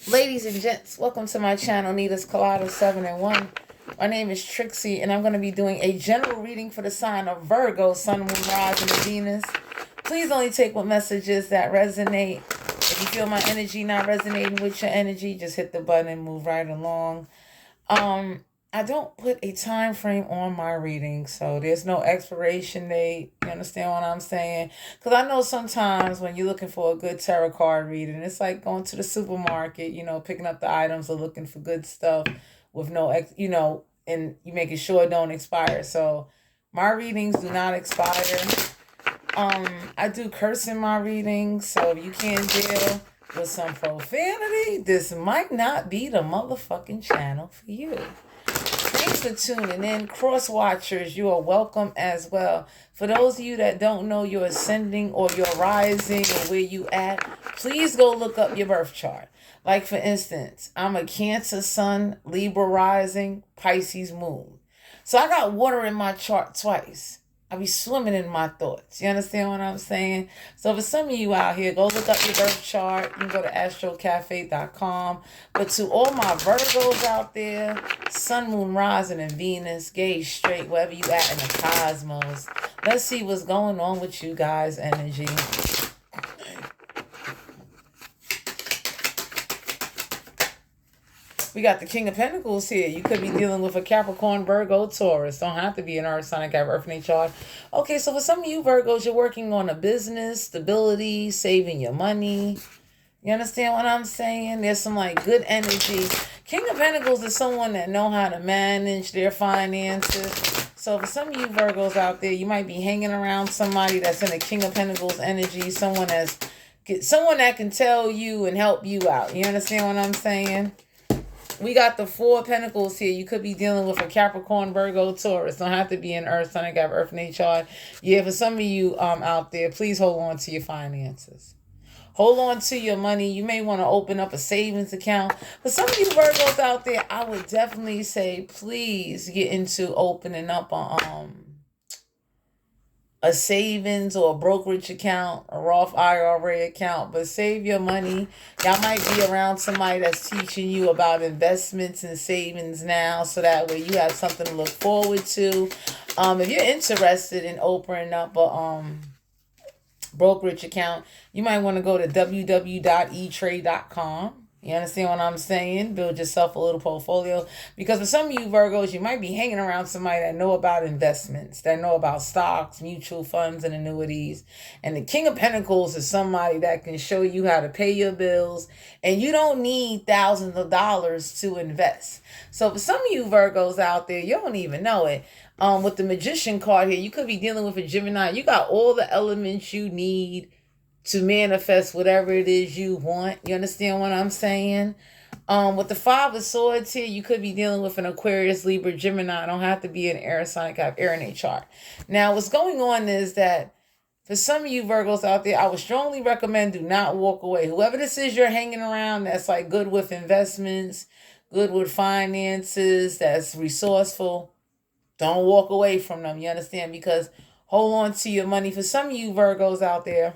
Ladies and gents, welcome to my channel, Nita's Collider 7 and 1. My name is Trixie, and I'm going to be doing a general reading for the sign of Virgo, Sun, Moon, Rising, and Venus. Please only take what messages that resonate. If you feel my energy not resonating with your energy, just hit the button and move right along. I don't put a time frame on my reading, so there's no expiration date. You understand what I'm saying? Because I know sometimes when you're looking for a good tarot card reading, it's like going to the supermarket, picking up the items or looking for good stuff with no, and you making sure it don't expire. So my readings do not expire. I do curse in my readings, so if you can't deal with some profanity, this might not be the motherfucking channel for you. Thanks for tuning in. Cross watchers, you are welcome as well. For those of you that don't know your ascending or your rising or where you at, please go look up your birth chart. Like for instance, I'm a Cancer sun, Libra rising, Pisces moon. So I got water in my chart twice. I be swimming in my thoughts. You understand what I'm saying? So for some of you out here, go look up your birth chart. You can go to astrocafe.com. But to all my Virgos out there, Sun, Moon, Rising, and Venus, gauge straight wherever you at in the cosmos. Let's see what's going on with you guys' energy. We got the King of Pentacles here. You could be dealing with a Capricorn, Virgo, Taurus. Don't have to be an earth sign. I got earth in their chart. Okay, so for some of you Virgos, you're working on a business, stability, saving your money. You understand what I'm saying? There's some like good energy. King of Pentacles is someone that know how to manage their finances. So for some of you Virgos out there, you might be hanging around somebody that's in a King of Pentacles energy. Someone that can tell you and help you out. You understand what I'm saying? We got the Four of Pentacles here. You could be dealing with a Capricorn, Virgo, Taurus. Don't have to be an earth sign. I got earth in their chart. Yeah, for some of you out there, please hold on to your finances. Hold on to your money. You may want to open up a savings account. For some of you Virgos out there, I would definitely say please get into opening up a savings or a brokerage account, a Roth IRA account, but save your money. Y'all might be around somebody that's teaching you about investments and savings now, so that way you have something to look forward to. If you're interested in opening up a brokerage account, you might want to go to www.etrade.com. You understand what I'm saying? Build yourself a little portfolio. Because for some of you Virgos, you might be hanging around somebody that know about investments, that know about stocks, mutual funds, and annuities. And the King of Pentacles is somebody that can show you how to pay your bills. And you don't need thousands of dollars to invest. So for some of you Virgos out there, you don't even know it. With the Magician card here, you could be dealing with a Gemini. You got all the elements you need to manifest whatever it is you want. You understand what I'm saying? With the Five of Swords here, you could be dealing with an Aquarius, Libra, Gemini. I don't have to be an air sign. I have air in a chart. Now, what's going on is that for some of you Virgos out there, I would strongly recommend do not walk away. Whoever this is you're hanging around that's like good with investments, good with finances, that's resourceful, don't walk away from them. You understand? Because hold on to your money. For some of you Virgos out there,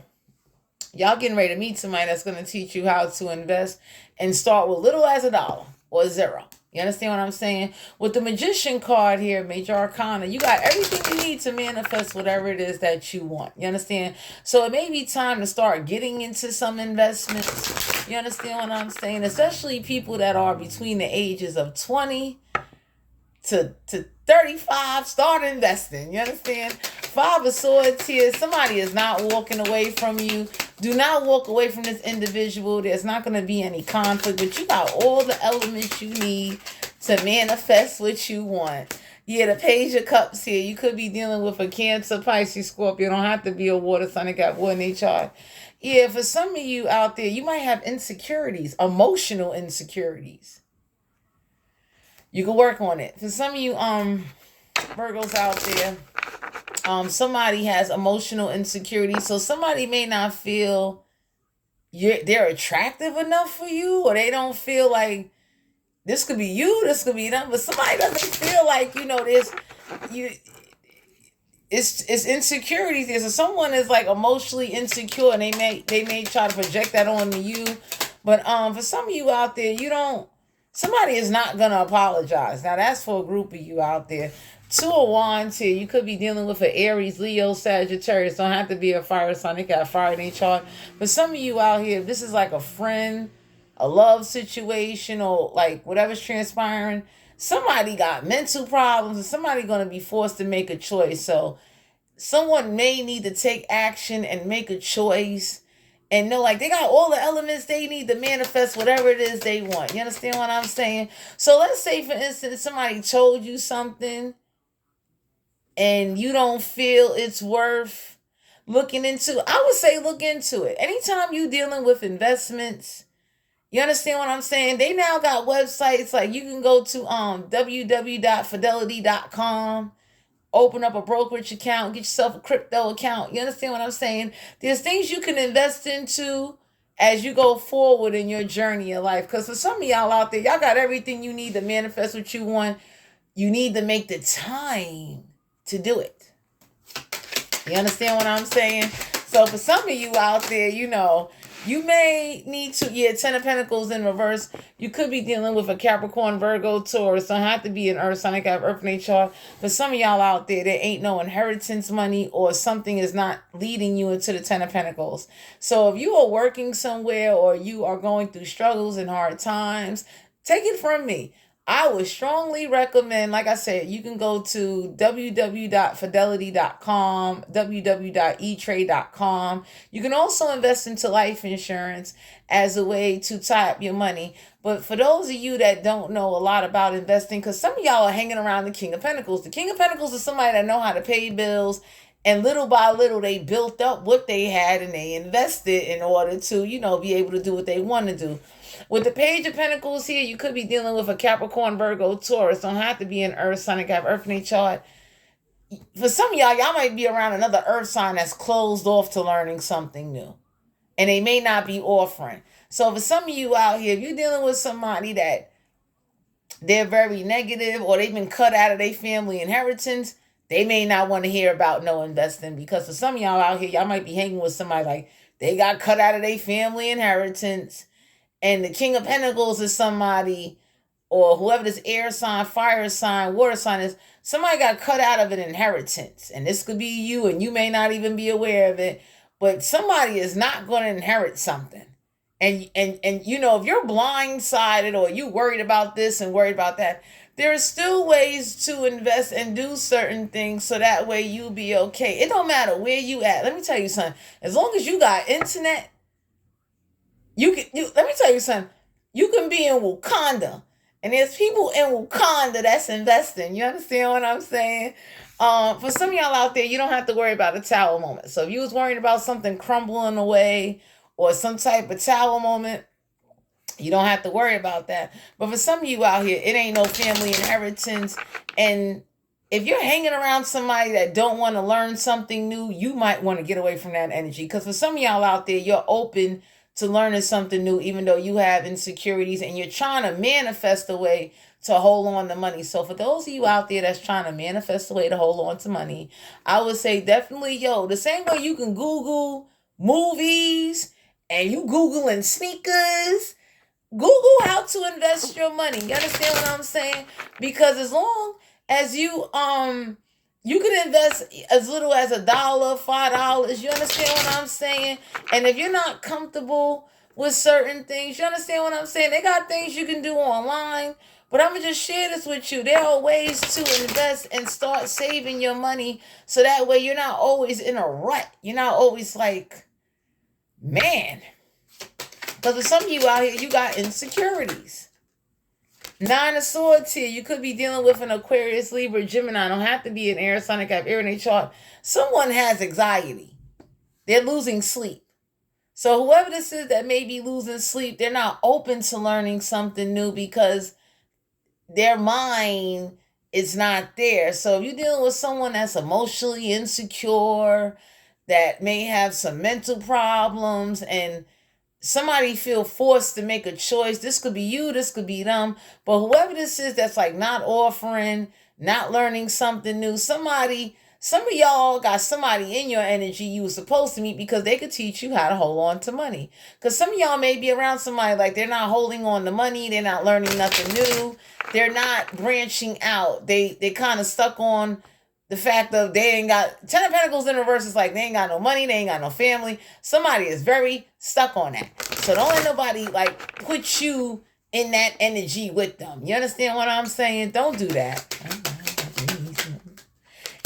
y'all getting ready to meet somebody that's going to teach you how to invest and start with little as $1 or zero. You understand what I'm saying? With the Magician card here, Major Arcana, you got everything you need to manifest whatever it is that you want. You understand? So it may be time to start getting into some investments. You understand what I'm saying? Especially people that are between the ages of 20 to 35, start investing. You understand? Five of Swords here. Somebody is not walking away from you. Do not walk away from this individual. There's not going to be any conflict, but you got all the elements you need to manifest what you want. Yeah, the Page of Cups here. You could be dealing with a Cancer, Pisces, Scorpio. You don't have to be a water sign. It got water in their chart. Yeah, for some of you out there, you might have insecurities, emotional insecurities. You can work on it. For some of you Virgos out there, somebody has emotional insecurity. So somebody may not feel they're attractive enough for you, or they don't feel like this could be you, this could be them. But somebody doesn't feel like, it's insecurities. So someone is like emotionally insecure, and they may try to project that onto you. But for some of you out there, somebody is not gonna apologize. Now that's for a group of you out there. Two of Wands here. You could be dealing with an Aries, Leo, Sagittarius. Don't have to be a fire sign. They got fire in their chart. But some of you out here, this is like a friend, a love situation, or like whatever's transpiring. Somebody got mental problems, and somebody gonna be forced to make a choice. So someone may need to take action and make a choice and know like they got all the elements they need to manifest whatever it is they want. You understand what I'm saying? So let's say, for instance, somebody told you something and you don't feel it's worth looking into. I would say look into it. Anytime you dealing with investments, you understand what I'm saying? They now got websites like you can go to www.fidelity.com, open up a brokerage account, get yourself a crypto account. You understand what I'm saying? There's things you can invest into as you go forward in your journey in life. Because for some of y'all out there, y'all got everything you need to manifest what you want. You need to make the time to do it. You understand what I'm saying? So for some of you out there, you may need to, 10 of Pentacles in reverse. You could be dealing with a Capricorn, Virgo, Taurus. Don't have to be an earth sign. I got earth in their chart. For some of y'all out there ain't no inheritance money, or something is not leading you into the 10 of Pentacles. So if you are working somewhere or you are going through struggles and hard times, take it from me. I would strongly recommend, like I said, you can go to www.fidelity.com, www.etrade.com. You can also invest into life insurance as a way to tie up your money. But for those of you that don't know a lot about investing, because some of y'all are hanging around the King of Pentacles. The King of Pentacles is somebody that know how to pay bills. And little by little, they built up what they had and they invested in order to, be able to do what they want to do. With the Page of Pentacles here, you could be dealing with a Capricorn, Virgo, Taurus. Don't have to be an earth sign. Have earth in their chart. For some of y'all might be around another earth sign that's closed off to learning something new. And they may not be offering. So for some of you out here, if you're dealing with somebody that they're very negative or they've been cut out of their family inheritance, they may not want to hear about no investing. Because for some of y'all out here, y'all might be hanging with somebody like they got cut out of their family inheritance. And the King of Pentacles is somebody, or whoever this air sign, fire sign, water sign is, somebody got cut out of an inheritance. And this could be you, and you may not even be aware of it. But somebody is not going to inherit something. And if you're blindsided or you worried about this and worried about that, there are still ways to invest and do certain things so that way you'll be okay. It don't matter where you at. Let me tell you something. As long as you got internet, let me tell you something. You can be in Wakanda, and there's people in Wakanda that's investing. You understand what I'm saying? For some of y'all out there, you don't have to worry about a tower moment. So if you was worried about something crumbling away or some type of tower moment, you don't have to worry about that. But for some of you out here, it ain't no family inheritance. And if you're hanging around somebody that don't want to learn something new, you might want to get away from that energy. Because for some of y'all out there, you're open to learning something new, even though you have insecurities and you're trying to manifest a way to hold on to money. So for those of you out there that's trying to manifest a way to hold on to money, I would say definitely, the same way you can Google movies and you Googling sneakers, Google how to invest your money. You understand what I'm saying? Because as long as you can invest as little as $1, $5. You understand what I'm saying? And if you're not comfortable with certain things, you understand what I'm saying? They got things you can do online. But I'm going to just share this with you. There are ways to invest and start saving your money so that way you're not always in a rut. You're not always like, man. Because for some of you out here, you got insecurities. 9 of Swords here. You could be dealing with an Aquarius, Libra, Gemini. Don't have to be an air sign. Have air in their chart. Someone has anxiety. They're losing sleep. So whoever this is that may be losing sleep, they're not open to learning something new because their mind is not there. So if you're dealing with someone that's emotionally insecure, that may have some mental problems, and somebody feel forced to make a choice. This could be you, this could be them. But whoever this is that's like not offering, not learning something new, somebody Some of y'all got somebody in your energy you were supposed to meet because they could teach you how to hold on to money. Because some of y'all may be around somebody like they're not holding on to money, they're not learning nothing new, they're not branching out. They kind of stuck on the fact of they ain't got Ten of Pentacles in reverse is like they ain't got no money, they ain't got no family. Somebody is very stuck on that. So don't let nobody like put you in that energy with them. You understand what I'm saying? Don't do that.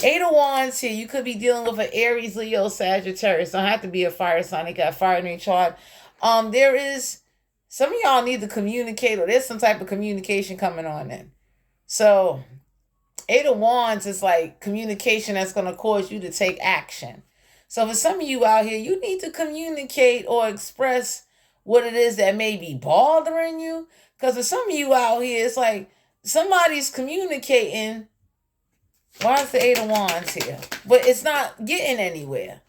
Eight of Wands here. You could be dealing with an Aries, Leo, Sagittarius. Don't have to be a fire sign. They got fire in their chart. There is some of y'all need to communicate, or there's some type of communication coming on in. So Eight of Wands is like communication that's going to cause you to take action. So for some of you out here, you need to communicate or express what it is that may be bothering you. Because for some of you out here, it's like somebody's communicating. Why is the Eight of Wands here? But it's not getting anywhere.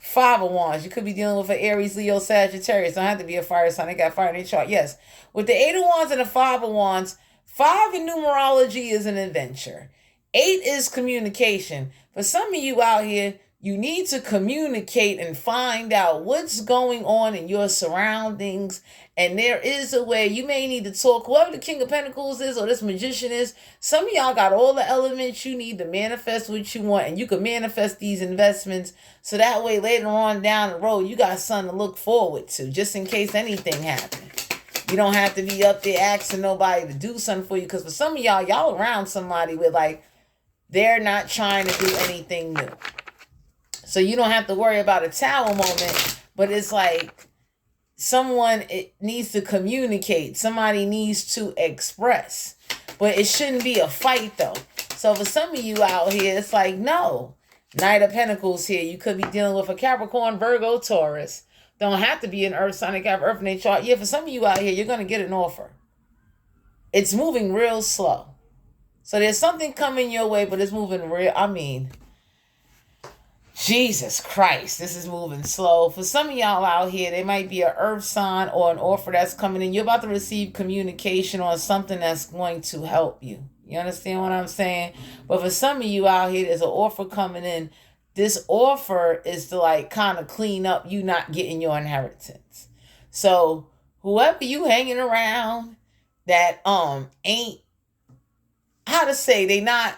Five of Wands. You could be dealing with an Aries, Leo, Sagittarius. Don't have to be a fire sign. They got fire in their chart. Yes. With the Eight of Wands and the Five of Wands, 5 in numerology is an adventure. 8 is communication. For some of you out here, you need to communicate and find out what's going on in your surroundings. And there is a way you may need to talk. Whoever the King of Pentacles is or this Magician is, some of y'all got all the elements you need to manifest what you want. And you can manifest these investments. So that way later on down the road, you got something to look forward to. Just in case anything happens. You don't have to be up there asking nobody to do something for you. Because for some of y'all around somebody with like, they're not trying to do anything new. So you don't have to worry about a tower moment, but it's like someone it needs to communicate. Somebody needs to express. But it shouldn't be a fight though. So for some of you out here, it's like, no. Knight of Pentacles here. You could be dealing with a Capricorn, Virgo, Taurus. Don't have to be an earth sign. They got earth in their chart. Yeah, for some of you out here, you're going to get an offer. It's moving real slow. So there's something coming your way, but it's moving real. I mean, Jesus Christ, this is moving slow. For some of y'all out here, there might be an earth sign or an offer that's coming in. You're about to receive communication on something that's going to help you. You understand what I'm saying? But for some of you out here, there's an offer coming in. This offer is to like kind of clean up you not getting your inheritance. So whoever you hanging around that ain't, how to say, they're not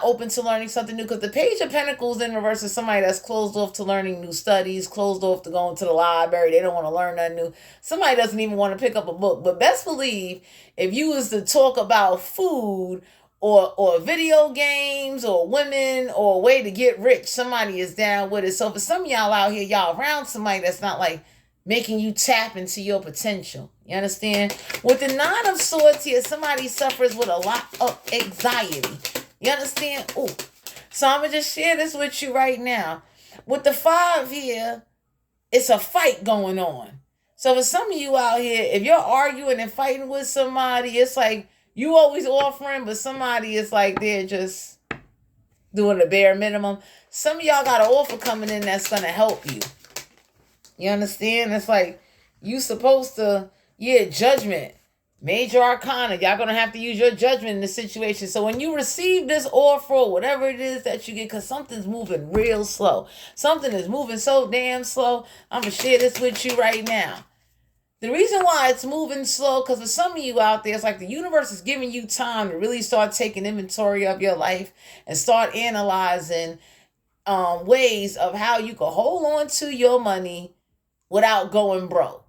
open to learning something new. Because the Page of Pentacles in reverse is somebody that's closed off to learning new studies, closed off to going to the library. They don't want to learn nothing new. Somebody doesn't even want to pick up a book. But best believe if you was to talk about food or video games or women or a way to get rich, somebody is down with it. So for some of y'all out here, y'all around somebody that's not like making you tap into your potential. You understand? With the Nine of Swords here, somebody suffers with a lot of anxiety. You understand? Ooh. So I'm going to just share this with you right now. With the 5 here, it's a fight going on. So for some of you out here, if you're arguing and fighting with somebody, it's like you always offering, but somebody is like they're just doing the bare minimum. Some of y'all got an offer coming in that's going to help you. You understand? It's like you supposed to, judgment. Major arcana. Y'all going to have to use your judgment in the situation. So when you receive this offer or whatever it is that you get, because something's moving real slow. Something is moving so damn slow. I'm going to share this with you right now. The reason why it's moving slow, because for some of you out there, it's like the universe is giving you time to really start taking inventory of your life and start analyzing ways of how you can hold on to your money without going broke.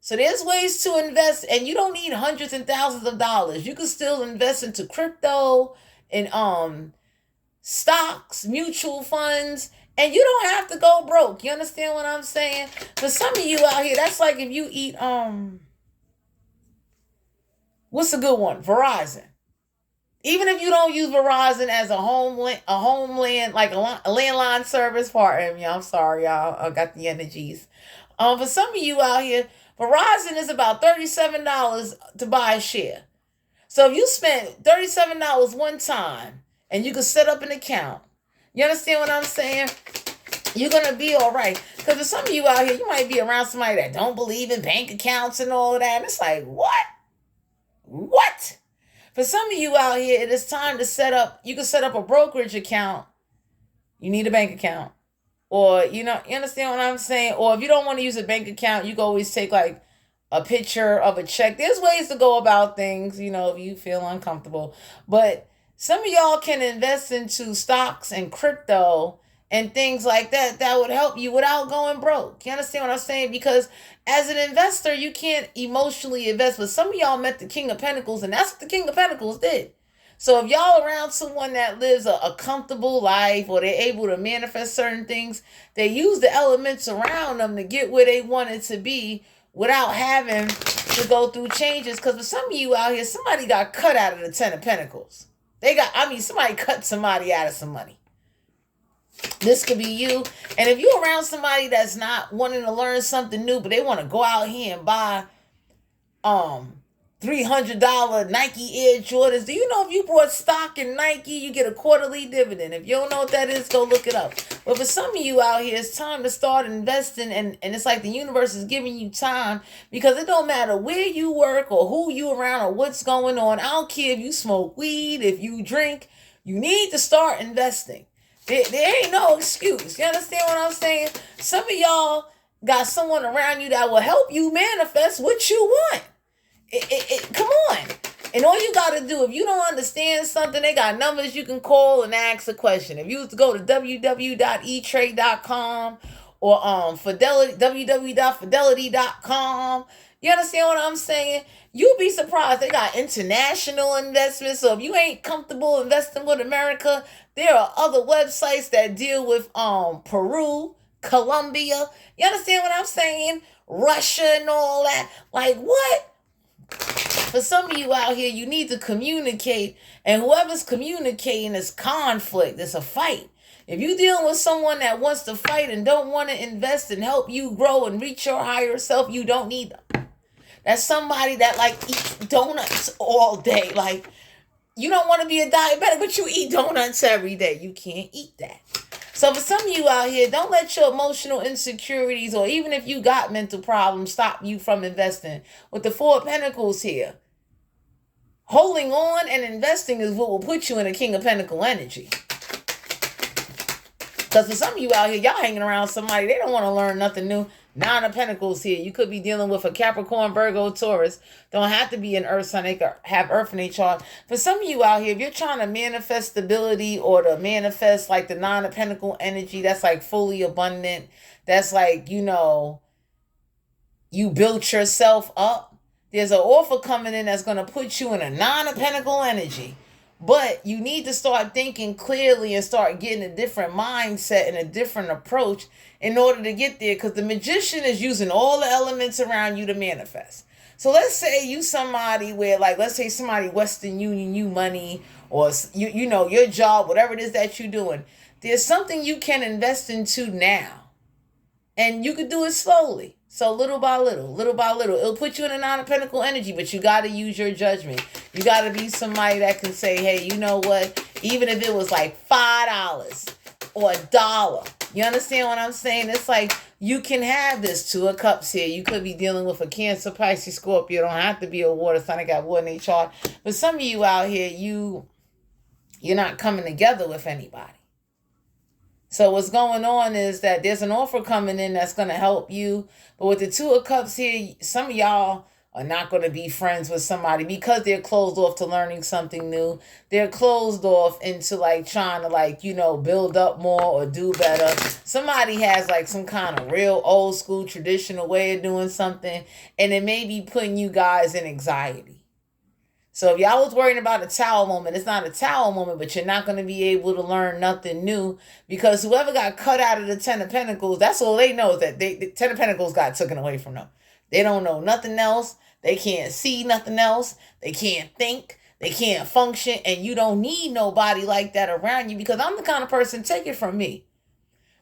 So there's ways to invest, and you don't need hundreds and thousands of dollars. You can still invest into crypto and stocks, mutual funds, and you don't have to go broke. You understand what I'm saying? For some of you out here, that's like if you eat what's a good one? Verizon. Even if you don't use Verizon as a homeland, like a landline service, pardon me, I'm sorry, y'all. I got the energies. For some of you out here, Verizon is about $37 to buy a share. So if you spent $37 one time and you can set up an account, you understand what I'm saying? You're going to be all right. Because for some of you out here, you might be around somebody that don't believe in bank accounts and all that. And it's like, what? For some of you out here, it is time to you can set up a brokerage account you need a bank account. Or, you understand what I'm saying? Or if you don't want to use a bank account, you can always take like a picture of a check. There's ways to go about things, if you feel uncomfortable. But some of y'all can invest into stocks and crypto and things like that would help you without going broke. You understand what I'm saying? Because as an investor, you can't emotionally invest. But some of y'all met the King of Pentacles, and that's what the King of Pentacles did. So if y'all around someone that lives a comfortable life, or they're able to manifest certain things, they use the elements around them to get where they wanted to be without having to go through changes. Because for some of you out here, somebody got cut out of the Ten of Pentacles. Somebody cut somebody out of some money. This could be you. And if you're around somebody that's not wanting to learn something new, but they want to go out here and buy $300 Nike Air Jordans. Do you know if you bought stock in Nike, you get a quarterly dividend? If you don't know what that is, go look it up. But for some of you out here, it's time to start investing, and it's like the universe is giving you time, because it don't matter where you work or who you around or what's going on. I don't care if you smoke weed, if you drink, you need to start investing. There ain't no excuse. You understand what I'm saying? Some of y'all got someone around you that will help you manifest what you want. Come on. And all you got to do, if you don't understand something, they got numbers you can call and ask a question. If you was to go to www.etrade.com or www.fidelity.com, you understand what I'm saying? You'll be surprised. They got international investments. So if you ain't comfortable investing with America, there are other websites that deal with Peru, Colombia. You understand what I'm saying? Russia and all that. Like, what? For some of you out here, you need to communicate, and whoever's communicating is conflict. It's a fight. If you're dealing with someone that wants to fight and don't want to invest and help you grow and reach your higher self, you don't need them. That's somebody that eats donuts all day. Like, you don't want to be a diabetic, but you eat donuts every day. You can't eat that. So for some of you out here, don't let your emotional insecurities, or even if you got mental problems, stop you from investing. With the Four of Pentacles here, holding on and investing is what will put you in a King of Pentacle energy. Because for some of you out here, y'all hanging around somebody, they don't want to learn nothing new. Nine of Pentacles here. You could be dealing with a Capricorn, Virgo, Taurus. Don't have to be an Earth sign. They could have Earth in their chart. For some of you out here, if you're trying to manifest stability, or to manifest like the Nine of Pentacle energy, that's like fully abundant. That's like, you built yourself up. There's an offer coming in that's going to put you in a Nine of Pentacle energy. But you need to start thinking clearly and start getting a different mindset and a different approach in order to get there. Because the magician is using all the elements around you to manifest. So let's say you somebody where, let's say somebody Western Union you money, or your job, whatever it is that you're doing. There's something you can invest into now. And you could do it slowly. So little by little. It'll put you in a Nine of Pentacle energy, but you got to use your judgment. You got to be somebody that can say, hey, you know what? Even if it was like $5 or $1. You understand what I'm saying? It's like, you can have this. Two of Cups here. You could be dealing with a Cancer, Pisces, Scorpio. Don't have to be a water sign. I got water in their chart. But some of you out here, you're not coming together with anybody. So what's going on is that there's an offer coming in that's going to help you. But with the Two of Cups here, some of y'all are not going to be friends with somebody because they're closed off to learning something new. They're closed off into trying to build up more or do better. Somebody has some kind of real old school traditional way of doing something, and it may be putting you guys in anxiety. So if y'all was worrying about a Tower moment, it's not a Tower moment, but you're not going to be able to learn nothing new, because whoever got cut out of the Ten of Pentacles, that's all they know, is that the Ten of Pentacles got taken away from them. They don't know nothing else. They can't see nothing else. They can't think. They can't function. And you don't need nobody like that around you, because I'm the kind of person, take it from me,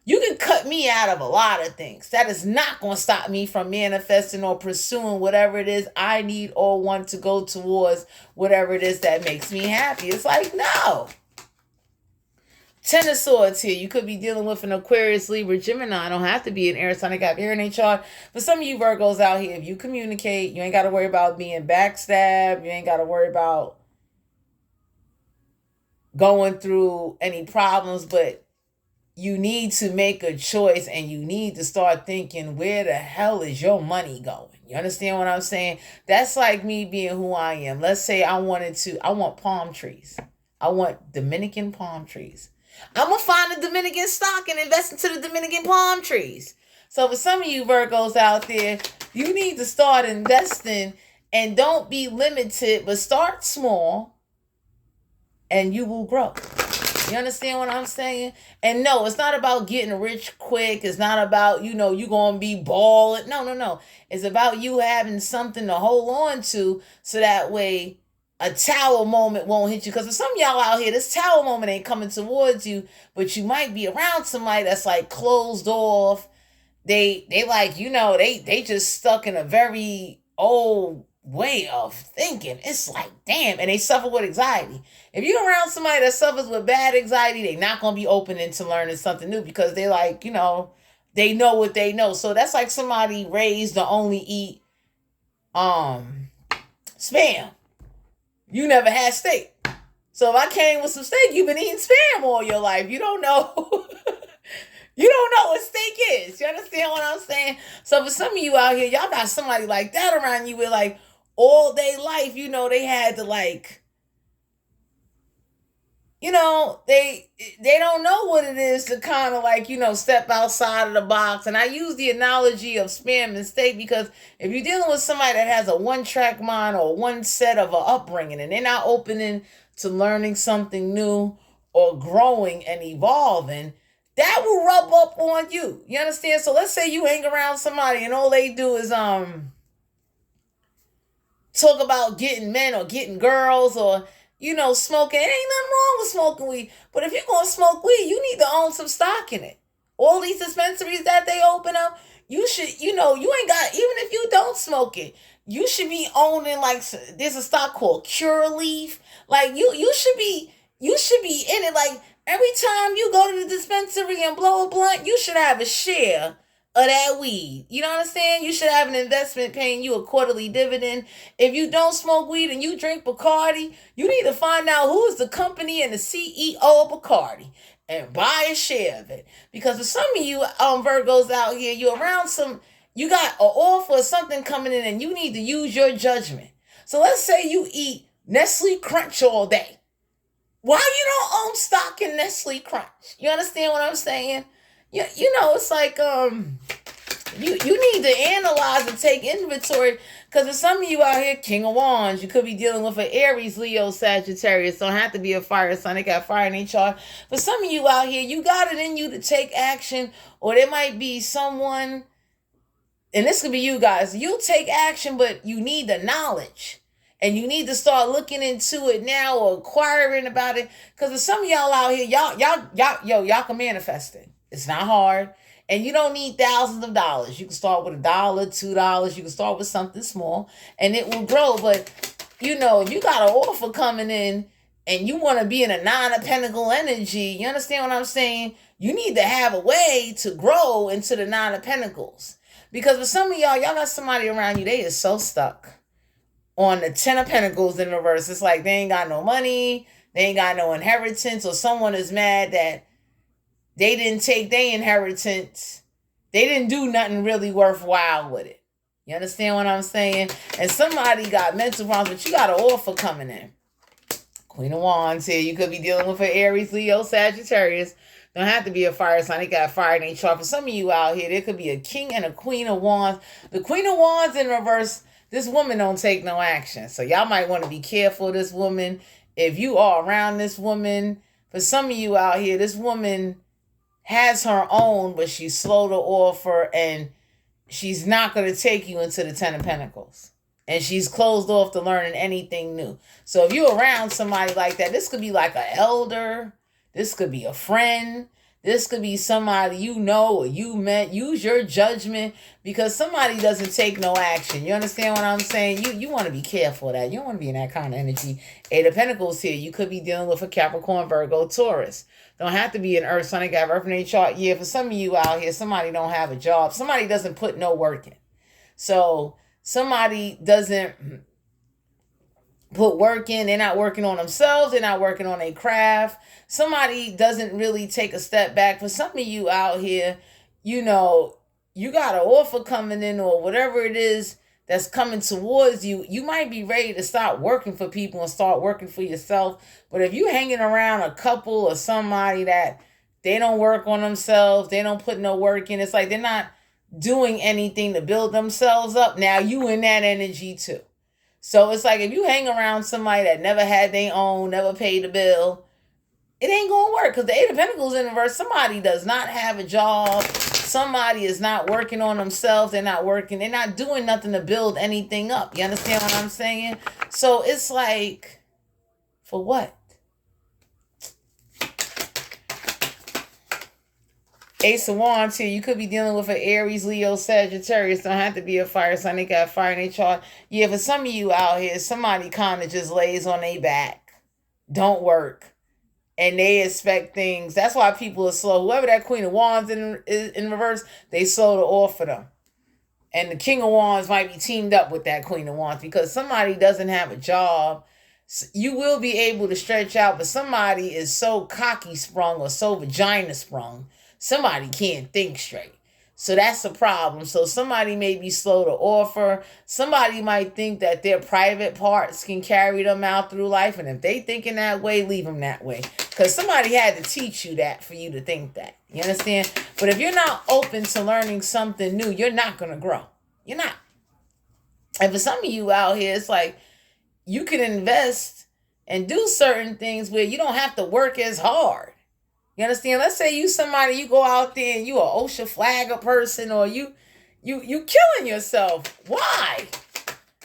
you can cut me out of a lot of things. That is not going to stop me from manifesting or pursuing whatever it is I need or want to go towards, whatever it is that makes me happy. It's like, no. Ten of Swords here. You could be dealing with an Aquarius, Libra, Gemini. Don't have to be an air sign. I got air in their chart. For some of you Virgos out here, if you communicate, you ain't got to worry about being backstabbed. You ain't got to worry about going through any problems. But you need to make a choice, and you need to start thinking, where the hell is your money going? You understand what I'm saying? That's like me being who I am. Let's say I want palm trees. I want Dominican palm trees. I'm going to find a Dominican stock and invest into the Dominican palm trees. So for some of you Virgos out there, you need to start investing, and don't be limited, but start small and you will grow. You understand what I'm saying? And no, it's not about getting rich quick. It's not about, you going to be balling. No. It's about you having something to hold on to, so that way a tower moment won't hit you. Because for some of y'all out here, this tower moment ain't coming towards you, but you might be around somebody that's like closed off. They like, they just stuck in a very old way of thinking. It's like, damn, and they suffer with anxiety. If you're around somebody that suffers with bad anxiety, they're not going to be open into learning something new, because they like, they know what they know. So that's like somebody raised to only eat spam. You never had steak. So if I came with some steak, you've been eating spam all your life. You don't know. You don't know what steak is. You understand what I'm saying? So for some of you out here, y'all got somebody like that around you with like all day life, they had to like, they don't know what it is to kind of like, step outside of the box. And I use the analogy of spam and steak, because if you're dealing with somebody that has a one-track mind or one set of an upbringing, and they're not opening to learning something new or growing and evolving, that will rub up on you. You understand? So let's say you hang around somebody and all they do is talk about getting men or getting girls, or smoking. It ain't nothing wrong with smoking weed. But if you're going to smoke weed, you need to own some stock in it. All these dispensaries that they open up, you should, you ain't got, even if you don't smoke it, you should be owning, like, there's a stock called Cure Leaf. Like, you should be in it. Like, every time you go to the dispensary and blow a blunt, you should have a share of that weed. You know what I'm saying? You should have an investment paying you a quarterly dividend. If you don't smoke weed and you drink Bacardi, you need to find out who is the company and the CEO of Bacardi and buy a share of it. Because for some of you Virgos out here, you got an offer or something coming in, and you need to use your judgment. So let's say you eat Nestle Crunch all day. Why you don't own stock in Nestle Crunch? You understand what I'm saying? It's like you need to analyze and take inventory, because for some of you out here, King of Wands, you could be dealing with an Aries, Leo, Sagittarius. Don't have to be a fire sign. They got fire in their chart. For some of you out here, you got it in you to take action, or there might be someone, and this could be you guys. You take action, but you need the knowledge. And you need to start looking into it now, or acquiring about it. Because for some of y'all out here, y'all can manifest it. It's not hard. And you don't need thousands of dollars. You can start with $1, $2. You can start with something small, and it will grow. But, if you got an offer coming in and you want to be in a 9 of Pentacle energy, you understand what I'm saying? You need to have a way to grow into the 9 of Pentacles. Because for some of y'all got somebody around you, they is so stuck on the 10 of Pentacles in reverse. It's like they ain't got no money, they ain't got no inheritance, or someone is mad that they didn't take their inheritance. They didn't do nothing really worthwhile with it. You understand what I'm saying? And somebody got mental problems, but you got an offer coming in. Queen of Wands here. You could be dealing with an Aries, Leo, Sagittarius. Don't have to be a fire sign. They got fire in their chart. For some of you out here, there could be a King and a Queen of Wands. The Queen of Wands in reverse, this woman don't take no action. So y'all might want to be careful of this woman. If you are around this woman, for some of you out here, this woman has her own, but she's slow to offer, and she's not going to take you into the 10 of Pentacles. And she's closed off to learning anything new. So if you're around somebody like that, this could be like an elder. This could be a friend. This could be somebody you know or you met. Use your judgment, because somebody doesn't take no action. You understand what I'm saying? You want to be careful of that. You don't want to be in that kind of energy. 8 of Pentacles here. You could be dealing with a Capricorn, Virgo, Taurus. Don't have to be an Earth sign. They got Earth in their chart. Yeah, for some of you out here, somebody don't have a job. Somebody doesn't put no work in. So somebody doesn't put work in. They're not working on themselves. They're not working on their craft. Somebody doesn't really take a step back. For some of you out here, you know, you got an offer coming in or whatever it is that's coming towards you. You might be ready to stop working for people and start working for yourself. But if you hanging around a couple or somebody that they don't work on themselves, they don't put no work in, it's like they're not doing anything to build themselves up. Now you in that energy too. So it's like if you hang around somebody that never had their own, never paid a bill, it ain't gonna work, because the Eight of Pentacles in reverse, somebody does not have a job. Somebody is not working on themselves. They're not working. They're not doing nothing to build anything up. You understand what I'm saying? So it's like, for what? Ace of Wands here. You could be dealing with an Aries, Leo, Sagittarius. Don't have to be a fire sign. They got fire in their chart. Yeah, for some of you out here, somebody kind of just lays on their back. Don't work. And they expect things. That's why people are slow. Whoever that Queen of Wands in reverse, they slow to offer them. And the King of Wands might be teamed up with that Queen of Wands, because somebody doesn't have a job. You will be able to stretch out, but somebody is so cocky sprung or so vagina sprung. Somebody can't think straight. So that's a problem. So somebody may be slow to offer. Somebody might think that their private parts can carry them out through life. And if they thinking that way, leave them that way. Because somebody had to teach you that for you to think that. You understand? But if you're not open to learning something new, you're not going to grow. You're not. And for some of you out here, it's like you can invest and do certain things where you don't have to work as hard. You understand? Let's say you somebody, you go out there and you a OSHA flagger person, or you killing yourself. Why?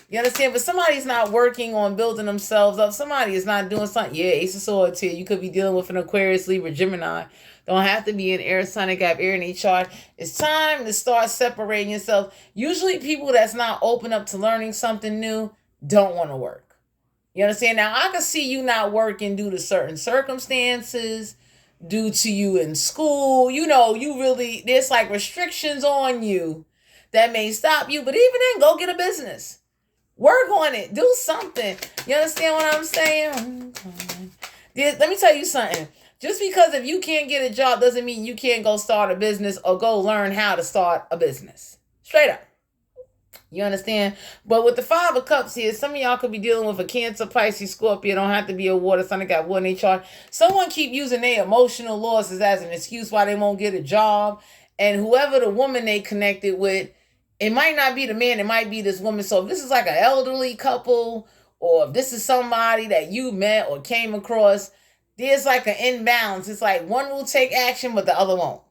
You understand? But somebody's not working on building themselves up. Somebody is not doing something. Yeah, Ace of Swords here. You could be dealing with an Aquarius, Libra, Gemini. Don't have to be an air sign. They got air in their chart. It's time to start separating yourself. Usually people that's not open up to learning something new don't want to work. You understand? Now, I can see you not working due to certain circumstances, due to you in school. You know, you really, there's like restrictions on you that may stop you. But even then, go get a business. Work on it. Do something. You understand what I'm saying? Let me tell you something. Just because if you can't get a job doesn't mean you can't go start a business or go learn how to start a business. Straight up. You understand? But with the Five of Cups here, some of y'all could be dealing with a Cancer, Pisces, Scorpio. Don't have to be a water sign. They got water in their chart. Someone keep using their emotional losses as an excuse why they won't get a job. And whoever the woman they connected with, it might not be the man. It might be this woman. So if this is like an elderly couple, or if this is somebody that you met or came across, there's like an imbalance. It's like one will take action, but the other won't.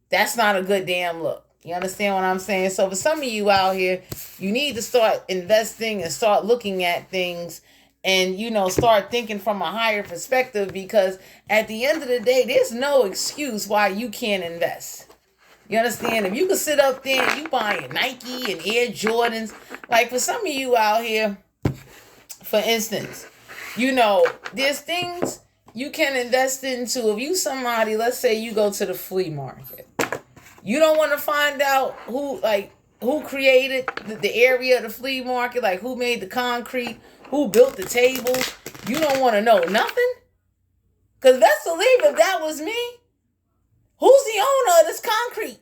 That's not a good damn look. You understand what I'm saying? So for some of you out here, you need to start investing and start looking at things and, you know, start thinking from a higher perspective, because at the end of the day, there's no excuse why you can't invest. You understand? If you can sit up there and you buying Nike and Air Jordans, like for some of you out here, for instance, you know, there's things you can invest into. If you somebody, let's say you go to the flea market. You don't want to find out who created the area of the flea market, like who made the concrete, who built the tables. You don't want to know nothing. Because best believe if that was me, who's the owner of this concrete?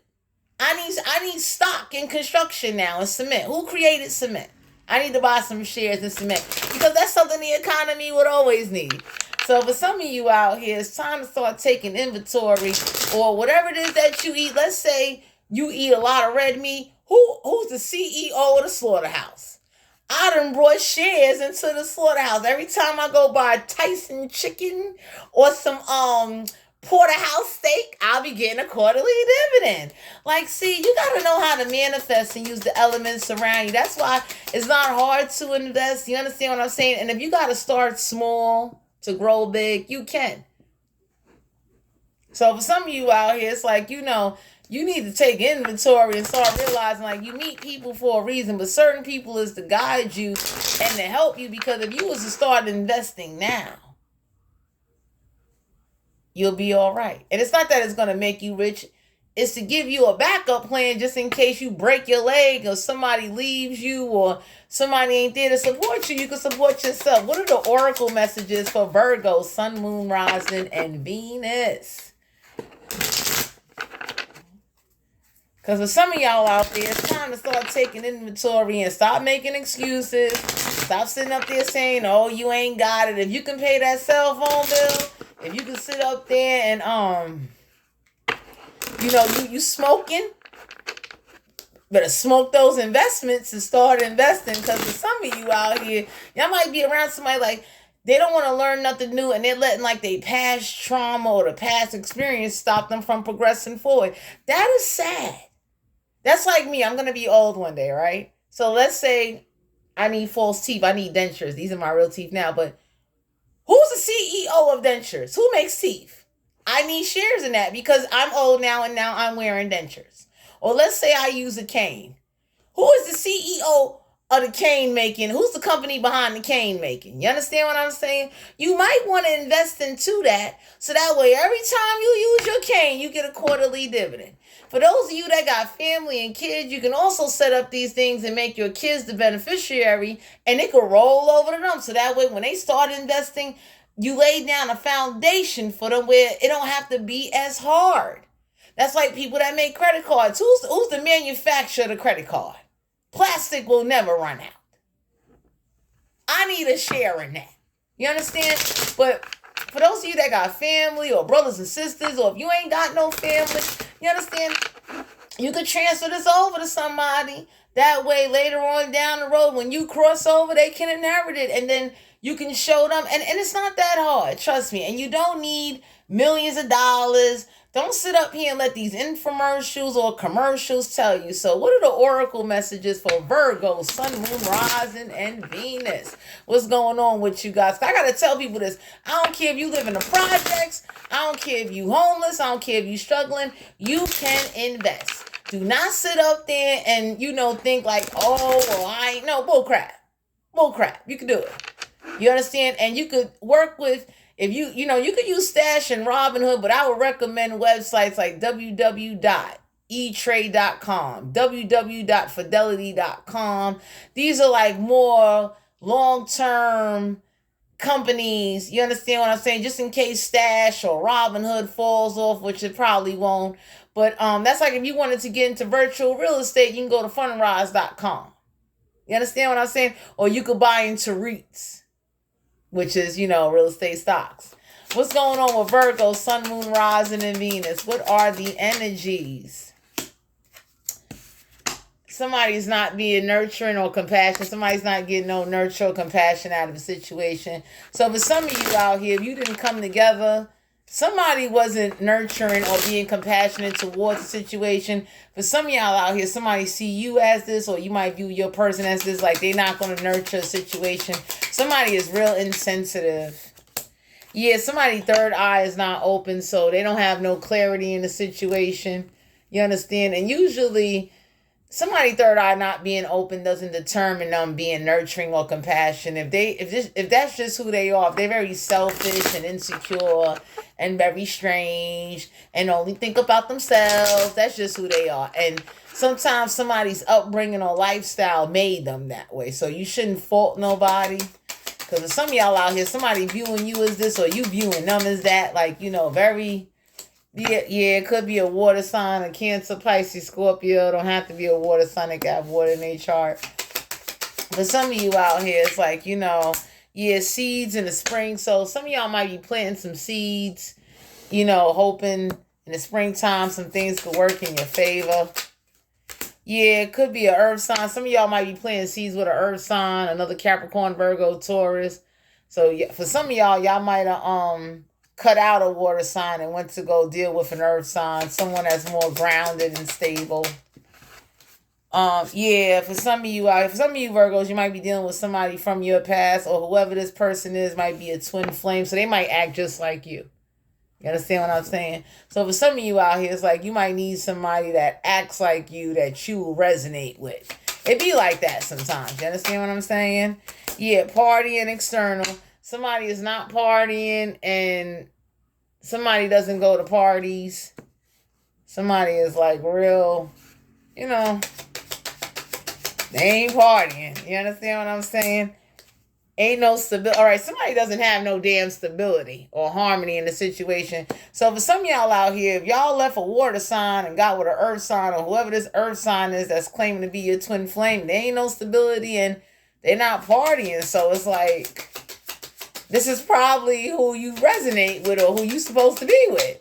I need stock in construction now and cement. Who created cement? I need to buy some shares in cement, because that's something the economy would always need. So for some of you out here, it's time to start taking inventory, or whatever it is that you eat. Let's say you eat a lot of red meat. Who's the CEO of the slaughterhouse? I done brought shares into the slaughterhouse. Every time I go buy Tyson chicken or some porterhouse steak, I'll be getting a quarterly dividend. Like, see, you got to know how to manifest and use the elements around you. That's why it's not hard to invest. You understand what I'm saying? And if you got to start small to grow big, you can. So for some of you out here, it's like, you know, you need to take inventory and start realizing, like, you meet people for a reason, but certain people is to guide you and to help you, because if you was to start investing now, you'll be all right. And it's not that it's going to make you rich. is to give you a backup plan just in case you break your leg or somebody leaves you or somebody ain't there to support you. You can support yourself. What are the oracle messages for Virgo, Sun, Moon, Rising, and Venus? Because for some of y'all out there, it's time to start taking inventory and stop making excuses. Stop sitting up there saying, oh, you ain't got it. If you can pay that cell phone bill, if you can sit up there and, you smoking, better smoke those investments and start investing. Because for some of you out here, y'all might be around somebody like, they don't want to learn nothing new and they're letting like their past trauma or the past experience stop them from progressing forward. That is sad. That's like me. I'm going to be old one day, right? So let's say I need false teeth. I need dentures. These are my real teeth now. But who's the CEO of dentures? Who makes teeth? I need shares in that because I'm old now and now I'm wearing dentures. Or let's say I use a cane. Who is the CEO of the cane making? Who's the company behind the cane making? You understand what I'm saying? You might want to invest into that so that way every time you use your cane, you get a quarterly dividend. For those of you that got family and kids, you can also set up these things and make your kids the beneficiary and it could roll over to them. So that way when they start investing, you lay down a foundation for them where it don't have to be as hard. That's like people that make credit cards. Who's the manufacturer of the credit card? Plastic will never run out. I need a share in that. You understand? But for those of you that got family or brothers and sisters, or if you ain't got no family, you understand? You could transfer this over to somebody. That way later on down the road, when you cross over, they can inherit it. And then you can show them. And it's not that hard. Trust me. And you don't need millions of dollars. Don't sit up here and let these infomercials or commercials tell you. So what are the oracle messages for Virgo, Sun, Moon, Rising, and Venus? What's going on with you guys? I got to tell people this. I don't care if you live in the projects. I don't care if you homeless. I don't care if you struggling. You can invest. Do not sit up there and, think like, oh, well, I ain't. No, bull crap. Bull crap. You can do it. You understand? And you could work with... If you could use Stash and Robinhood, but I would recommend websites like www.etrade.com, www.fidelity.com. These are like more long-term companies. You understand what I'm saying? Just in case Stash or Robinhood falls off, which it probably won't. But that's like if you wanted to get into virtual real estate, you can go to fundrise.com. You understand what I'm saying? Or you could buy into REITs, which is, real estate stocks. What's going on with Virgo, Sun, Moon, Rising, and Venus? What are the energies? Somebody's not being nurturing or compassionate. Somebody's not getting no nurture or compassion out of a situation. So for some of you out here, if you didn't come together, somebody wasn't nurturing or being compassionate towards the situation. For some of y'all out here, somebody see you as this, or you might view your person as this, like they're not going to nurture a situation. Somebody is real insensitive. Yeah, somebody's third eye is not open, so they don't have no clarity in the situation. You understand? And usually, somebody's third eye not being open doesn't determine them being nurturing or compassionate. If that's just who they are, if they're very selfish and insecure and very strange and only think about themselves, that's just who they are. And sometimes somebody's upbringing or lifestyle made them that way. So you shouldn't fault nobody. Because if some of y'all out here, somebody viewing you as this or you viewing them as that, like, very... Yeah, it could be a water sign, a Cancer, Pisces, Scorpio. Don't have to be a water sign that got water in their chart. But some of you out here, it's like, seeds in the spring. So some of y'all might be planting some seeds, hoping in the springtime some things could work in your favor. Yeah, it could be an earth sign. Some of y'all might be planting seeds with an earth sign, another Capricorn, Virgo, Taurus. So yeah, for some of y'all might have cut out a water sign and went to go deal with an earth sign, someone that's more grounded and stable. For some of you Virgos, you might be dealing with somebody from your past, or whoever this person is might be a twin flame, so they might act just like you. You understand what I'm saying? So for some of you out here, it's like you might need somebody that acts like you, that you will resonate with. It be like that sometimes. You understand what I'm saying? Yeah, partying external. Somebody is not partying and somebody doesn't go to parties. Somebody is like real, you know, they ain't partying. You understand what I'm saying? Ain't no stability. All right, somebody doesn't have no damn stability or harmony in the situation. So for some of y'all out here, if y'all left a water sign and got with an earth sign or whoever this earth sign is that's claiming to be your twin flame, there ain't no stability and they're not partying. So it's like, this is probably who you resonate with or who you supposed to be with.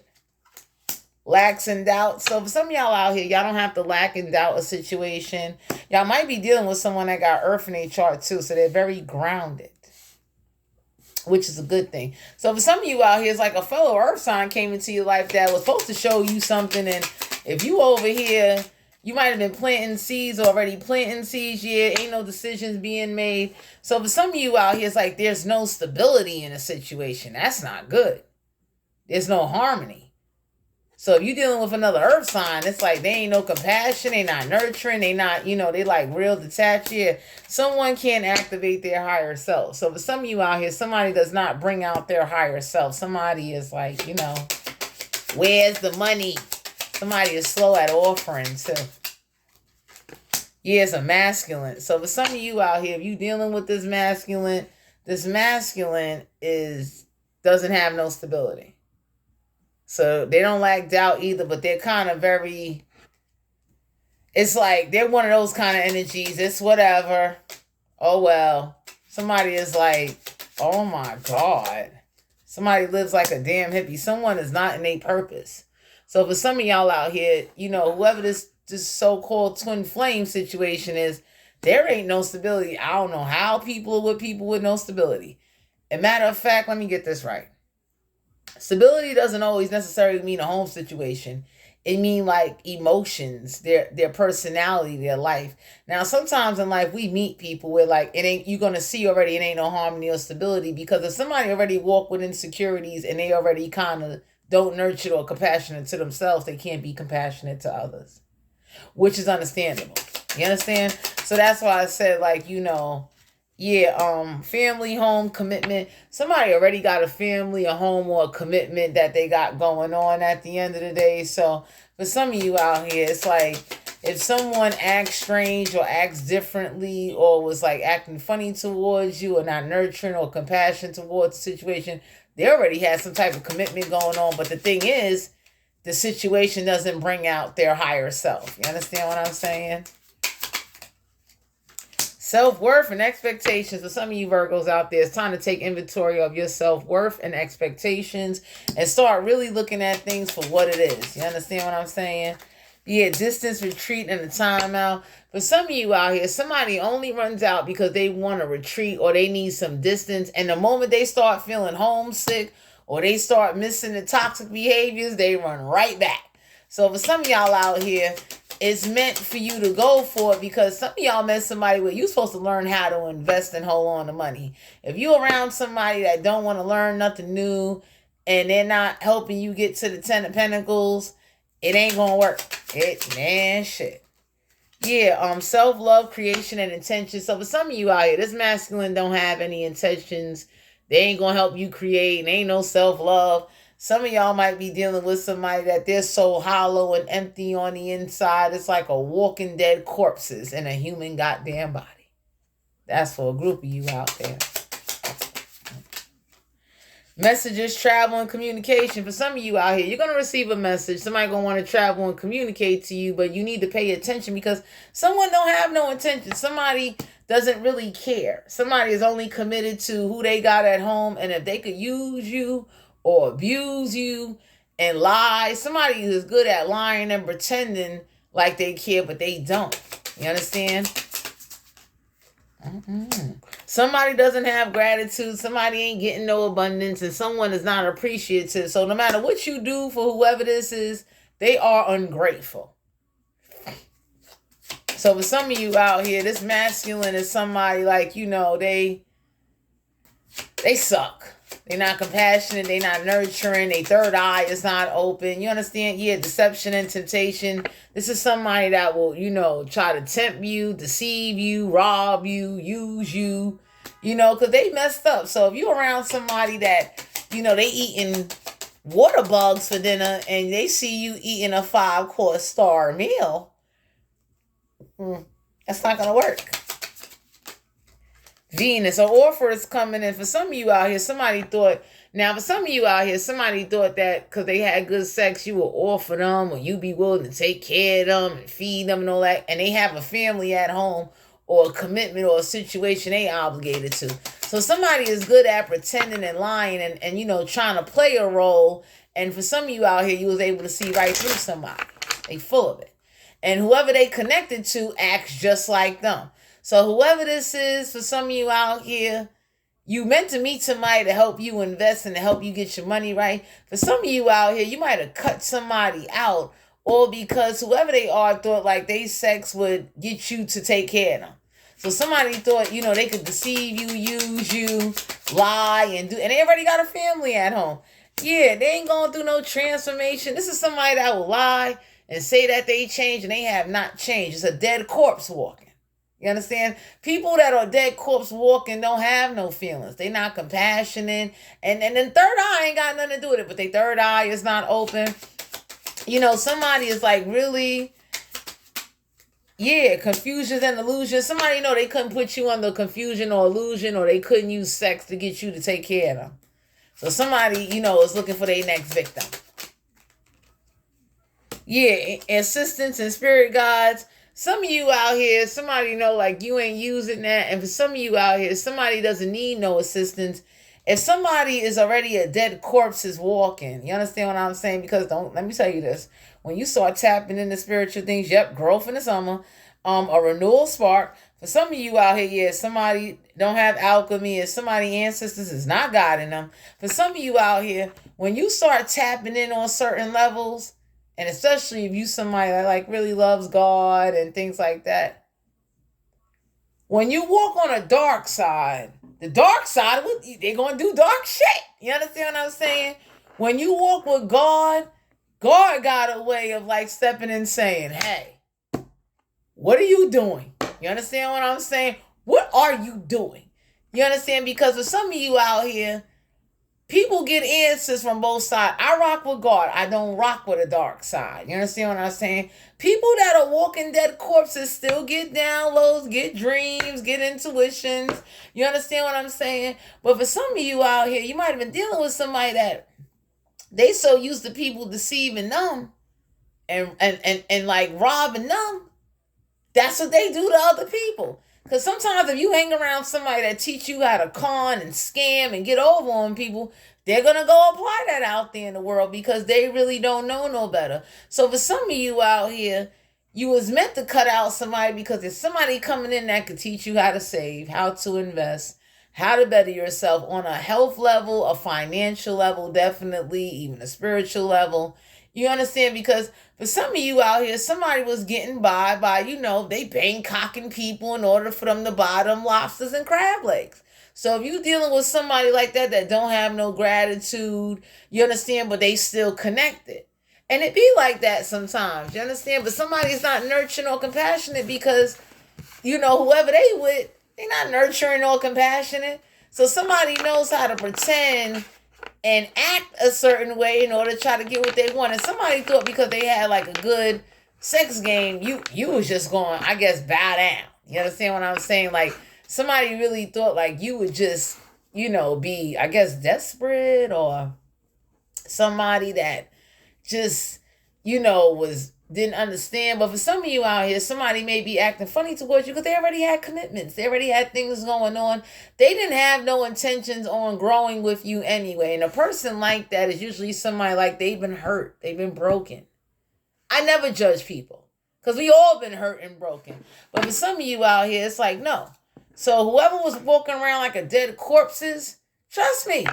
Lacks in doubt. So for some of y'all out here, y'all don't have to lack in doubt a situation. Y'all might be dealing with someone that got earth in their chart too. So they're very grounded, which is a good thing. So for some of you out here, it's like a fellow earth sign came into your life that was supposed to show you something. And if you over here, you might have been planting seeds already, yeah, ain't no decisions being made. So for some of you out here, it's like there's no stability in a situation. That's not good. There's no harmony. So if you're dealing with another earth sign, it's like they ain't no compassion, they not nurturing, they not, they like real detached. Yeah, someone can't activate their higher self. So for some of you out here, somebody does not bring out their higher self. Somebody is like, where's the money? Somebody is slow at offering too. Yeah, it's a masculine. So for some of you out here, if you dealing with this masculine doesn't have no stability. So they don't lack doubt either, but they're kind of it's like they're one of those kind of energies. It's whatever. Oh, well. Somebody is like, oh my God. Somebody lives like a damn hippie. Someone is not in their purpose. So for some of y'all out here, whoever this so-called twin flame situation is, there ain't no stability. I don't know how people with no stability. And matter of fact, let me get this right. Stability doesn't always necessarily mean a home situation. It means like emotions, their personality, their life. Now, sometimes in life we meet people where like you're gonna see already it ain't no harmony or stability, because if somebody already walk with insecurities and they already kind of don't nurture or compassionate to themselves, they can't be compassionate to others, which is understandable. You understand? So that's why I said like, family, home, commitment. Somebody already got a family, a home, or a commitment that they got going on at the end of the day. So for some of you out here, it's like if someone acts strange or acts differently or was like acting funny towards you or not nurturing or compassion towards the situation, they already had some type of commitment going on. But the thing is, the situation doesn't bring out their higher self. You understand what I'm saying? Self-worth and expectations. For some of you Virgos out there, it's time to take inventory of your self-worth and expectations and start really looking at things for what it is. You understand what I'm saying? Yeah, distance, retreat, and a timeout. For some of you out here, somebody only runs out because they want to retreat or they need some distance. And the moment they start feeling homesick or they start missing the toxic behaviors, they run right back. So for some of y'all out here, it's meant for you to go for it, because some of y'all met somebody where you're supposed to learn how to invest and hold on to money. If you're around somebody that don't want to learn nothing new and they're not helping you get to the 10 of Pentacles, it ain't gonna work. Shit. Yeah, self-love, creation, and intention. So for some of you out here, this masculine don't have any intentions. They ain't gonna help you create. And ain't no self-love. Some of y'all might be dealing with somebody that they're so hollow and empty on the inside. It's like a walking dead corpses in a human goddamn body. That's for a group of you out there. Messages, travel, and communication. For some of you out here, you're going to receive a message. Somebody going to want to travel and communicate to you, but you need to pay attention because someone don't have no intention. Somebody doesn't really care. Somebody is only committed to who they got at home, and if they could use you or abuse you and lie. Somebody is good at lying and pretending like they care, but they don't. You understand? Somebody doesn't have gratitude. Somebody ain't getting no abundance, and someone is not appreciative. So no matter what you do for whoever this is, they are ungrateful. So for some of you out here, this masculine is somebody like, they suck. They're not compassionate. They're not nurturing. Their third eye is not open. You understand? Yeah, deception and temptation. This is somebody that will, try to tempt you, deceive you, rob you, use you, because they messed up. So if you're around somebody that, they eating water bugs for dinner and they see you eating a 5-course star meal, that's not going to work. Venus, an offer is coming in. For some of you out here, somebody thought that because they had good sex, you would offer them or you be willing to take care of them and feed them and all that. And they have a family at home or a commitment or a situation they obligated to. So somebody is good at pretending and lying and trying to play a role. And for some of you out here, you was able to see right through somebody. They full of it. And whoever they connected to acts just like them. So whoever this is, for some of you out here, you meant to meet somebody to help you invest and to help you get your money right. For some of you out here, you might have cut somebody out, or because whoever they are thought like they sex would get you to take care of them. So somebody thought, they could deceive you, use you, lie, and they already got a family at home. Yeah, they ain't going through no transformation. This is somebody that will lie and say that they changed and they have not changed. It's a dead corpse walking. You understand? People that are dead corpse walking don't have no feelings. They not compassionate. And then third eye ain't got nothing to do with it, but their third eye is not open. Somebody is like really, confusions and illusions. Somebody they couldn't put you under confusion or illusion, or they couldn't use sex to get you to take care of them. So somebody, is looking for their next victim. Yeah, assistants and spirit guides. Some of you out here, somebody like you ain't using that. And for some of you out here, somebody doesn't need no assistance. If somebody is already a dead corpse is walking, you understand what I'm saying? Because let me tell you this. When you start tapping into spiritual things, growth in the summer, a renewal spark. For some of you out here, somebody don't have alchemy, or somebody ancestors is not guiding them. For some of you out here, when you start tapping in on certain levels, and especially if you somebody that really loves God and things like that, when you walk on a dark side, they're going to do dark shit. You understand what I'm saying? When you walk with God, God got a way of stepping in saying, hey, what are you doing? You understand what I'm saying? What are you doing? You understand? Because for some of you out here, people get answers from both sides. I rock with God. I don't rock with the dark side. You understand what I'm saying? People that are walking dead corpses still get downloads, get dreams, get intuitions. You understand what I'm saying? But for some of you out here, you might have been dealing with somebody that they so used to people deceiving them and robbing them. That's what they do to other people. Because sometimes if you hang around somebody that teach you how to con and scam and get over on people, they're going to go apply that out there in the world because they really don't know no better. So for some of you out here, you was meant to cut out somebody because there's somebody coming in that could teach you how to save, how to invest, how to better yourself on a health level, a financial level, definitely, even a spiritual level. You understand? Because for some of you out here, somebody was getting by, they Bangkocking people in order for them to buy them lobsters and crab legs. So if you dealing with somebody like that don't have no gratitude, you understand, but they still connected. And it be like that sometimes, you understand? But somebody's not nurturing or compassionate because, whoever they with, they not nurturing or compassionate. So somebody knows how to pretend and act a certain way in order to try to get what they want. And somebody thought because they had a good sex game, you was just going, I guess, bow down. You understand what I'm saying? Somebody really thought you would just, be, I guess, desperate, or somebody that just, didn't understand. But for some of you out here, somebody may be acting funny towards you because they already had commitments. They already had things going on. They didn't have no intentions on growing with you anyway. And a person like that is usually somebody they've been hurt. They've been broken. I never judge people because we all been hurt and broken. But for some of you out here, it's no. So whoever was walking around like a dead corpses, trust me,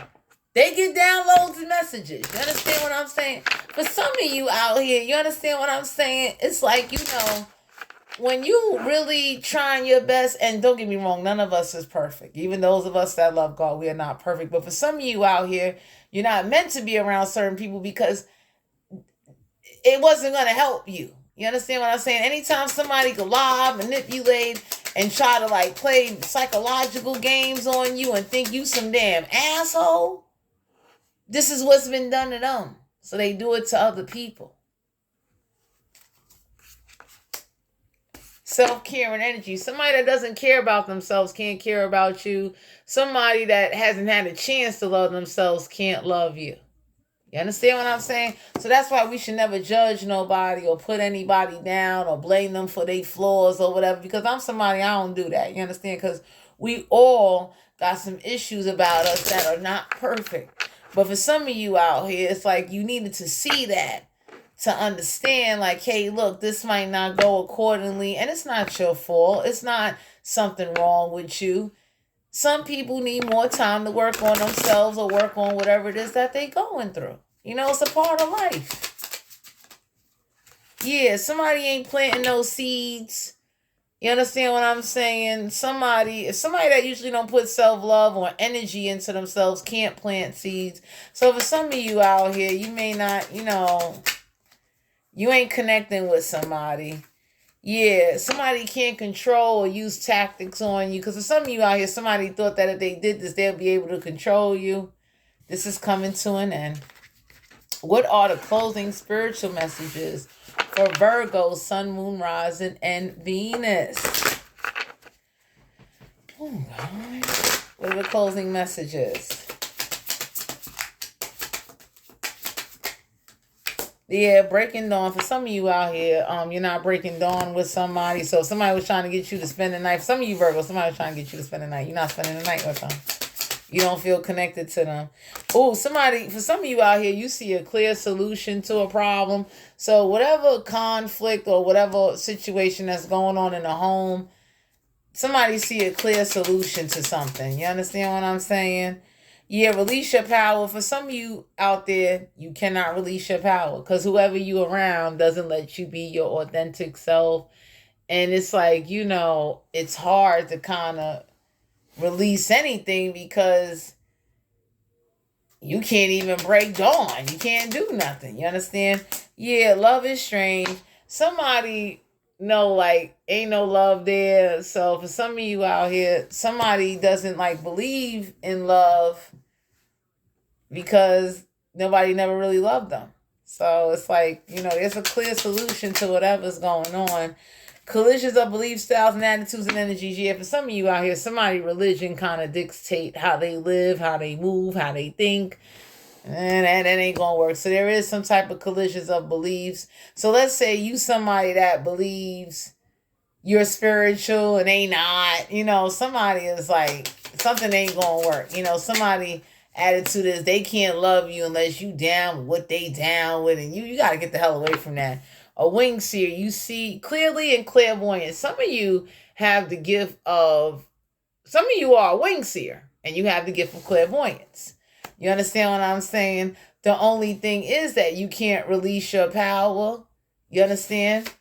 they get downloads and messages. You understand what I'm saying? For some of you out here, you understand what I'm saying? It's when you really trying your best, and don't get me wrong, none of us is perfect. Even those of us that love God, we are not perfect. But for some of you out here, you're not meant to be around certain people because it wasn't going to help you. You understand what I'm saying? Anytime somebody could lie, manipulate, and try to play psychological games on you and think you some damn asshole, this is what's been done to them. So they do it to other people. Self-care and energy. Somebody that doesn't care about themselves can't care about you. Somebody that hasn't had a chance to love themselves can't love you. You understand what I'm saying? So that's why we should never judge nobody or put anybody down or blame them for their flaws or whatever. Because I'm somebody, I don't do that. You understand? Because we all got some issues about us that are not perfect. But for some of you out here, it's like you needed to see that to understand, like, hey, look, this might not go accordingly. And it's not your fault. It's not something wrong with you. Some people need more time to work on themselves or work on whatever it is that they're going through. You know, it's a part of life. Yeah, somebody ain't planting no seeds. You understand what I'm saying? If somebody that usually don't put self-love or energy into themselves can't plant seeds. So for some of you out here, you may not, you ain't connecting with somebody. Yeah, somebody can't control or use tactics on you. Because for some of you out here, somebody thought that if they did this, they'll be able to control you. This is coming to an end. What are the closing spiritual messages for Virgo, Sun, Moon, Rising, and Venus? Oh, God. What are the closing messages? Yeah, breaking dawn. For some of you out here, you're not breaking dawn with somebody. So if somebody was trying to get you to spend the night, for some of you Virgo, somebody was trying to get you to spend the night. You're not spending the night with them. You don't feel connected to them. Oh, for some of you out here, you see a clear solution to a problem. So whatever conflict or whatever situation that's going on in the home, somebody see a clear solution to something. You understand what I'm saying? Yeah, release your power. For some of you out there, you cannot release your power because whoever you around doesn't let you be your authentic self. And it's like, it's hard to kind of release anything because you can't even break dawn. You can't do nothing. You understand? Yeah, love is strange. Somebody ain't no love there. So for some of you out here, somebody doesn't believe in love because nobody never really loved them. So it's like, there's a clear solution to whatever's going on. Collisions of belief styles and attitudes and energies. Yeah, for some of you out here, somebody religion kind of dictate how they live, how they move, how they think. And that ain't going to work. So there is some type of collisions of beliefs. So let's say you somebody that believes you're spiritual and they not. Somebody is like, something ain't going to work. Somebody attitude is they can't love you unless you down with what they down with. And you got to get the hell away from that. A wing seer, you see clearly and clairvoyant. Some of you have the gift of, some of you are a wing seer and you have the gift of clairvoyance. You understand what I'm saying? The only thing is that you can't release your power. You understand?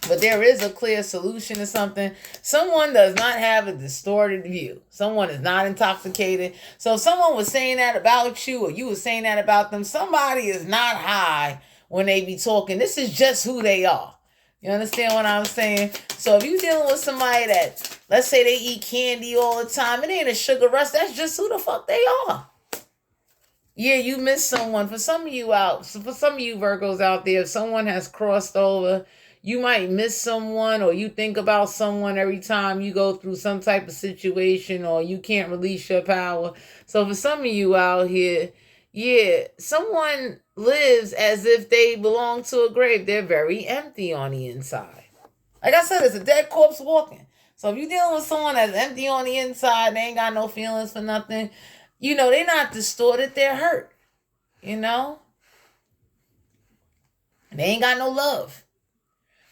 But there is a clear solution to something. Someone does not have a distorted view. Someone is not intoxicated. So if someone was saying that about you or you were saying that about them, somebody is not high when they be talking. This is just who they are. You understand what I'm saying? So if you're dealing with somebody that, let's say they eat candy all the time, it ain't a sugar rush. That's just who the fuck they are. Yeah, you miss someone. For some of you Virgos out there, if someone has crossed over, you might miss someone or you think about someone every time you go through some type of situation or you can't release your power. So for some of you out here, yeah, someone lives as if they belong to a grave. They're very empty on the inside. Like I said, it's a dead corpse walking. So if you're dealing with someone that's empty on the inside, they ain't got no feelings for nothing, they're not distorted, they're hurt. They ain't got no love.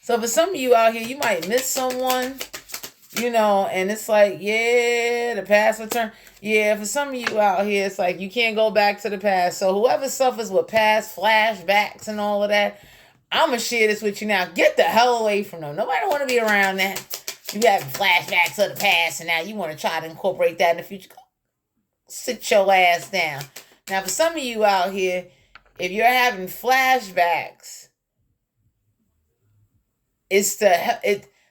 So for some of you out here, you might miss someone, and it's like, yeah, the past return. Yeah, for some of you out here, it's like you can't go back to the past. So whoever suffers with past flashbacks and all of that, I'm going to share this with you now. Get the hell away from them. Nobody want to be around that. You having flashbacks of the past, and now you want to try to incorporate that in the future. Sit your ass down. Now, for some of you out here, if you're having flashbacks,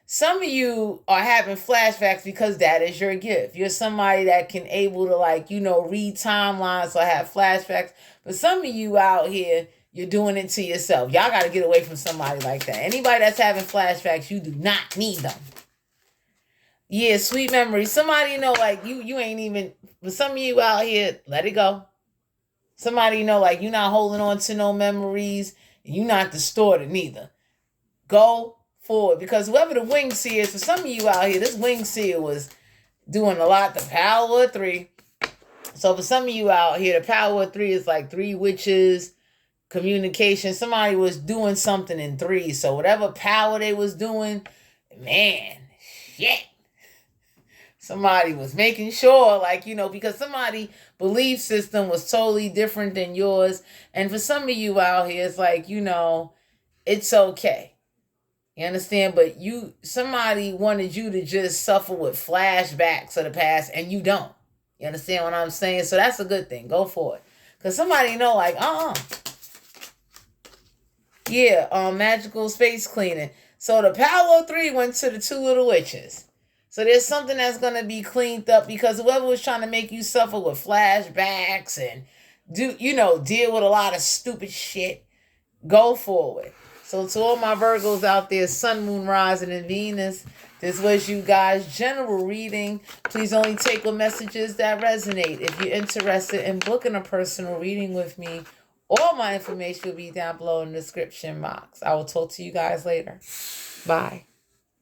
Some of you are having flashbacks because that is your gift. You're somebody that can able to, like, read timelines or have flashbacks. But some of you out here, you're doing it to yourself. Y'all got to get away from somebody like that. Anybody that's having flashbacks, you do not need them. Yeah, sweet memories. Somebody like you ain't even. But some of you out here, let it go. Somebody like you're not holding on to no memories. And you're not distorted neither. Go forward, because whoever the wing seer is, for some of you out here, this wing seer was doing a lot. The power of 3. So for some of you out here, the power of 3 is like 3 witches, communication. Somebody was doing something in 3. So whatever power they was doing, man, shit. Somebody was making sure, like, because somebody belief system was totally different than yours. And for some of you out here, it's like, it's okay. You understand? But somebody wanted you to just suffer with flashbacks of the past, and you don't. You understand what I'm saying? So that's a good thing. Go for it. Because somebody like, yeah, magical space cleaning. So the power of 3 went to the 2 little witches. So there's something that's going to be cleaned up, because whoever was trying to make you suffer with flashbacks and deal with a lot of stupid shit, go forward. So to all my Virgos out there, Sun, Moon, Rising, and Venus, this was you guys' general reading. Please only take with messages that resonate. If you're interested in booking a personal reading with me, all my information will be down below in the description box. I will talk to you guys later. Bye.